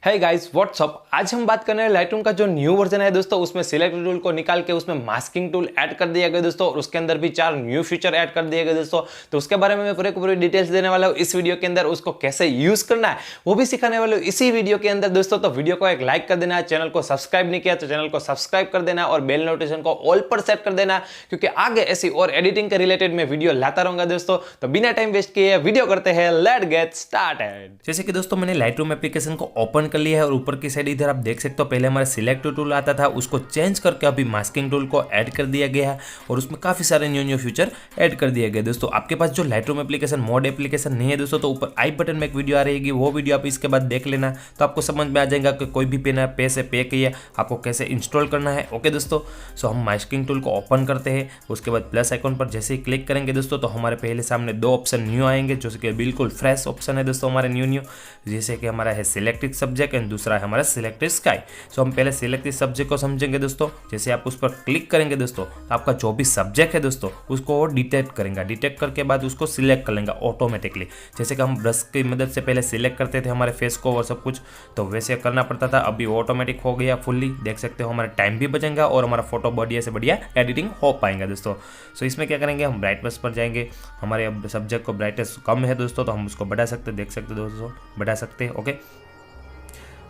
है guys what's up. आज हम बात करने वाले लाइटरूम का जो न्यू वर्जन है दोस्तों, उसमें सिलेक्ट टूल को निकाल के उसमें मास्किंग टूल ऐड कर दिया गया दोस्तों, और उसके अंदर भी 4 न्यू फीचर ऐड कर दिए गए दोस्तों। तो उसके बारे में मैं पूरी डिटेल्स देने वाला हूँ इस वीडियो के अंदर। उसको कैसे यूज करना है वो भी सिखाने वाले हूँ इसी वीडियो के अंदर दोस्तों। तो वीडियो को एक लाइक कर देना है, चैनल को सब्सक्राइब नहीं किया तो चैनल को सब्सक्राइब कर देना और बेल नोटिफिकेशन को ऑल पर सेट कर देना, क्योंकि आगे ऐसी और एडिटिंग के रिलेटेड मैं वीडियो लाता रहूंगा दोस्तों। तो बिना टाइम वेस्ट किए वीडियो करते हैं, लेट्स गेट स्टार्टेड। जैसे कि दोस्तों मैंने लाइटरूम एप्लीकेशन को ओपन कर लिया है और ऊपर की साइड इधर आप देख सकते हो, पहले हमारा सिलेक्ट टूल आता था, उसको चेंज करके अभी मास्किंग टूल को ऐड कर दिया गया है और उसमें काफी सारे न्यू फीचर ऐड कर दिए गए दोस्तों। आपके पास जो लाइटरूम एप्लीकेशन मोड एप्लीकेशन नहीं है दोस्तों, तो ऊपर आई बटन में एक वीडियो आ रहेगी, वो वीडियो आप इसके बाद देख लेना, तो आपको समझ में आ जाएगा कि कोई भी पे से पे किया आपको कैसे इंस्टॉल करना है। ओके दोस्तों, सो हम मास्किंग टूल को ओपन करते हैं। उसके बाद प्लस आइकॉन पर जैसे ही क्लिक करेंगे दोस्तों, तो हमारे पहले सामने 2 ऑप्शन न्यू आएंगे, जो कि बिल्कुल फ्रेश ऑप्शन है दोस्तों हमारे न्यू, जैसे कि हमारा है सिलेक्टेड सब्जेक्ट एंड दूसरा है हमारा सिलेक्टेड स्काई। सो हम पहले सिलेक्टेड सब्जेक्ट को समझेंगे दोस्तों। जैसे आप उस पर क्लिक करेंगे दोस्तों, आपका जो भी सब्जेक्ट है दोस्तों उसको डिटेक्ट करेंगे, डिटेक्ट करके बाद उसको सिलेक्ट कर लेंगे ऑटोमेटिकली। जैसे कि हम ब्रश की मदद से पहले सिलेक्ट करते थे हमारे फेस को और सब कुछ, तो वैसे करना पड़ता था, अभी ऑटोमेटिक हो गया फुल्ली। देख सकते हो हमारा टाइम भी बचेगा और हमारा फोटो बढ़िया से बढ़िया एडिटिंग हो पाएंगे दोस्तों। सो इसमें क्या करेंगे, हम ब्राइटनेस पर जाएंगे। हमारे सब्जेक्ट को ब्राइटनेस कम है दोस्तों, तो हम उसको बढ़ा सकते हैं, देख सकते हो दोस्तों बढ़ा सकते हैं। ओके,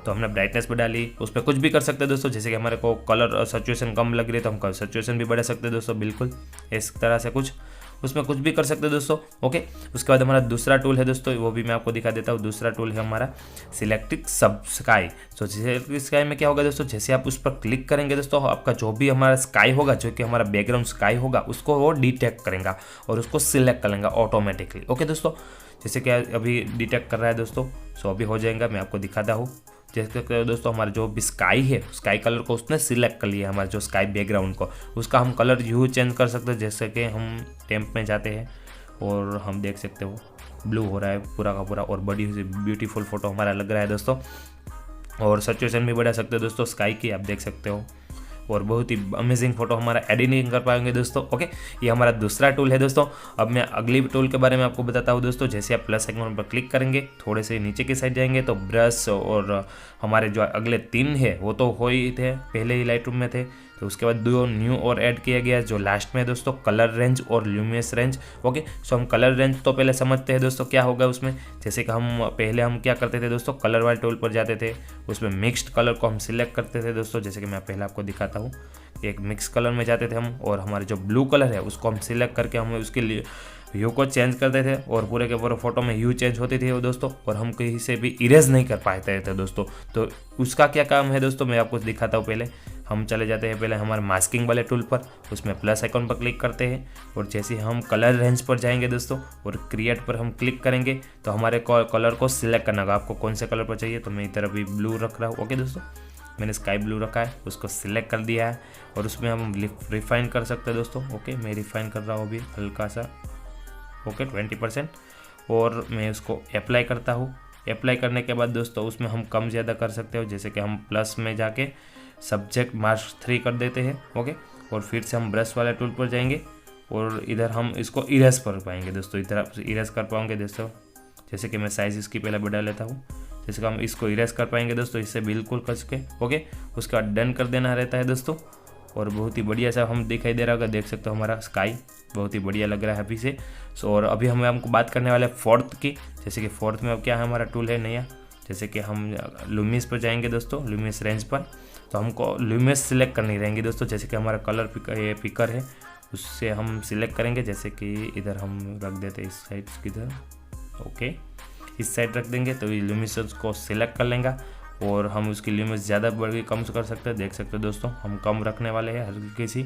तो हमने ब्राइटनेस बढ़ा ली, उस पर कुछ भी कर सकते हैं दोस्तों। जैसे कि हमारे को कलर सैचुरेशन कम लग रही है तो हम सैचुरेशन भी बढ़ा सकते हैं दोस्तों, बिल्कुल इस तरह से कुछ उसमें कुछ भी कर सकते हैं दोस्तों। ओके, उसके बाद हमारा दूसरा टूल है दोस्तों, वो भी मैं आपको दिखा देता हूँ। दूसरा टूल है हमारा सिलेक्टेड स्काई। तो सिलेक्टेड स्काई में क्या होगा दोस्तों, जैसे आप उस पर क्लिक करेंगे दोस्तों, आपका जो भी हमारा स्काई होगा, जो कि हमारा बैकग्राउंड स्काई होगा, उसको वो डिटेक्ट करेगा और उसको सिलेक्ट कर लेंगे ऑटोमेटिकली। ओके दोस्तों, जैसे कि अभी डिटेक्ट कर रहा है दोस्तों, सो अभी हो जाएगा, मैं आपको दिखाता हूँ। जैसे दोस्तों हमारा जो भी स्काई है, स्काई कलर को उसने सिलेक्ट कर लिया, हमारा जो स्काई बैकग्राउंड को, उसका हम कलर ह्यू चेंज कर सकते हैं। जैसे कि हम टेम्प में जाते हैं और हम देख सकते हो ब्लू हो रहा है पूरा का पूरा और बड़ी ब्यूटीफुल फोटो हमारा लग रहा है दोस्तों। और सिचुएशन भी बढ़ा सकते हो दोस्तों स्काई की, आप देख सकते हो, और बहुत ही अमेजिंग फोटो हमारा एडिटिंग कर पाएंगे दोस्तों। ओके, ये हमारा दूसरा टूल है दोस्तों। अब मैं अगली टूल के बारे में आपको बताता हूँ दोस्तों। जैसे आप प्लस आइकन पर क्लिक करेंगे, थोड़े से नीचे की साइड जाएंगे तो ब्रश और हमारे जो अगले 3 है वो तो हो ही थे, पहले ही लाइटरूम में थे। तो उसके बाद 2 न्यू और ऐड किया गया, जो लास्ट में है दोस्तों कलर रेंज और ल्यूमिनस रेंज। ओके, सो हम कलर रेंज तो पहले समझते हैं दोस्तों क्या होगा उसमें। जैसे कि हम क्या करते थे दोस्तों, कलर वाले टूल पर जाते थे, उसमें मिक्स्ड कलर को हम सिलेक्ट करते थे दोस्तों। जैसे कि मैं पहले आपको दिखाता हूँ, एक मिक्स कलर में जाते थे हम, और हमारे जो ब्लू कलर है उसको हम सिलेक्ट करके हम उसके लिए ह्यू को चेंज करते थे, और पूरे के पूरे फोटो में ह्यू चेंज होती थी वो दोस्तों, और हम कहीं से भी इरेज नहीं कर पाते थे दोस्तों। तो उसका क्या काम है दोस्तों, मैं आपको दिखाता हूँ। पहले हम चले जाते हैं पहले हमारे मास्किंग वाले टूल पर, उसमें प्लस आइकन पर क्लिक करते हैं, और जैसे हम कलर रेंज पर जाएंगे दोस्तों और क्रिएट पर हम क्लिक करेंगे, तो हमारे कलर को सिलेक्ट करना होगा, आपको कौन से कलर पर चाहिए। तो मैं इधर अभी ब्लू रख रहा हूँ। ओके दोस्तों, मैंने स्काई ब्लू रखा है, उसको सिलेक्ट कर दिया है, और उसमें हम रिफाइन कर सकते हैं दोस्तों। ओके, मैं रिफाइन कर रहा हूँ अभी हल्का सा, ओके 20%, और मैं उसको अप्लाई करता हूँ। अप्लाई करने के बाद दोस्तों उसमें हम कम ज़्यादा कर सकते हो। जैसे कि हम प्लस में जाके सब्जेक्ट मार्क्स 3 कर देते हैं। ओके, और फिर से हम ब्रश वाले टूल पर जाएंगे और इधर हम इसको इरेज कर पाएंगे दोस्तों, इधर आप इरेज कर पाओगे दोस्तों। जैसे कि मैं साइज़ इसकी पहले बढ़ा लेता हूँ, जैसे कि हम इसको इरेज कर पाएंगे दोस्तों इससे बिल्कुल कस के। ओके, उसके बाद डन कर देना रहता है दोस्तों, और बहुत ही बढ़िया सा हम दिखाई दे रहा होगा, देख सकते हो हमारा स्काई बहुत ही बढ़िया लग रहा है अभी से। सो और अभी हम हमको बात करने वाले फोर्थ की। जैसे कि फोर्थ में अब क्या है, हमारा टूल है नया। जैसे कि हम लुमिनस पर जाएंगे दोस्तों, लुमिनस रेंज पर, तो हमको लुमिनस सिलेक्ट करनी रहेंगी दोस्तों। जैसे कि हमारा कलर पिकर है, उससे हम सिलेक्ट करेंगे। जैसे कि इधर हम रख देते इस साइड किधर, ओके इस साइड रख देंगे, तो ये लुमिनस को सिलेक्ट कर लेंगे, और हम उसकी लिमिट ज़्यादा बढ़ कम कर सकते हैं। देख सकते हो दोस्तों हम कम रखने वाले हैं हल्की सी।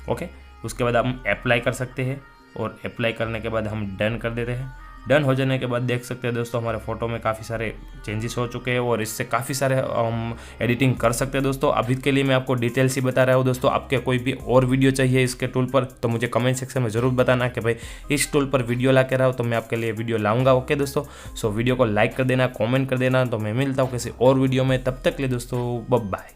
ओके, उसके बाद हम अप्लाई कर सकते हैं, और अप्लाई करने के बाद हम डन कर देते हैं। डन हो जाने के बाद देख सकते हैं दोस्तों हमारे फोटो में काफ़ी सारे चेंजेस हो चुके हैं, और इससे काफ़ी सारे हम एडिटिंग कर सकते हैं दोस्तों। अभी के लिए मैं आपको डिटेल्स ही बता रहा हूँ दोस्तों। आपके कोई भी और वीडियो चाहिए इसके टूल पर, तो मुझे कमेंट सेक्शन में ज़रूर बताना कि भाई इस टूल पर वीडियो ला के रहा हो, तो मैं आपके लिए वीडियो लाऊंगा। ओके दोस्तों, सो वीडियो को लाइक कर देना, कॉमेंट कर देना। तो मैं मिलता हूँ किसी और वीडियो में, तब तक के लिए दोस्तों बाय बाय।